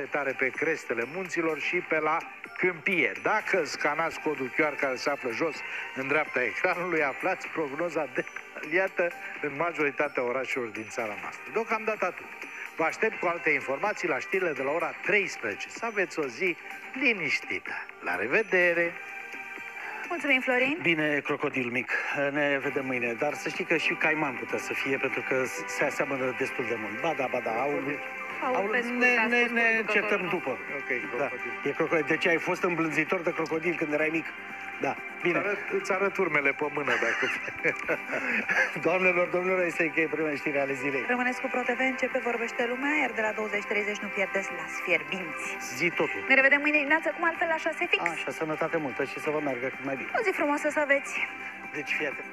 tare pe crestele munților și pe la câmpie. Dacă scanați codul QR care se află jos în dreapta ecranului, aflați prognoza detaliată în majoritatea orașelor din țara noastră. Deocamdată atât. Vă aștept cu alte informații la știrile de la ora 13. Să aveți o zi liniștită. La revedere! Mulțumim, Florin. Bine, crocodil mic, ne vedem mâine. Dar să știi că și caiman putea să fie, pentru că se aseamănă destul de mult. Ba da, ne certăm după. Ok, da. E crocodil. Deci ai fost îmblânzitor de crocodil când erai mic? Da, bine. Îți arăt urmele pe mână, dacă... Doamnelor, domnilor, este încheie prima știre ale zilei. Rămâneți cu ProTV, începe Vorbește Lumea, iar de la 20:30 nu pierdeți Las Fierbinți. Zi totul. Ne revedem mâine dimineață, cum altfel la 6 fix. Așa, sănătate multă și să vă meargă cât mai bine. O zi frumoasă să aveți. Deci, fii atent.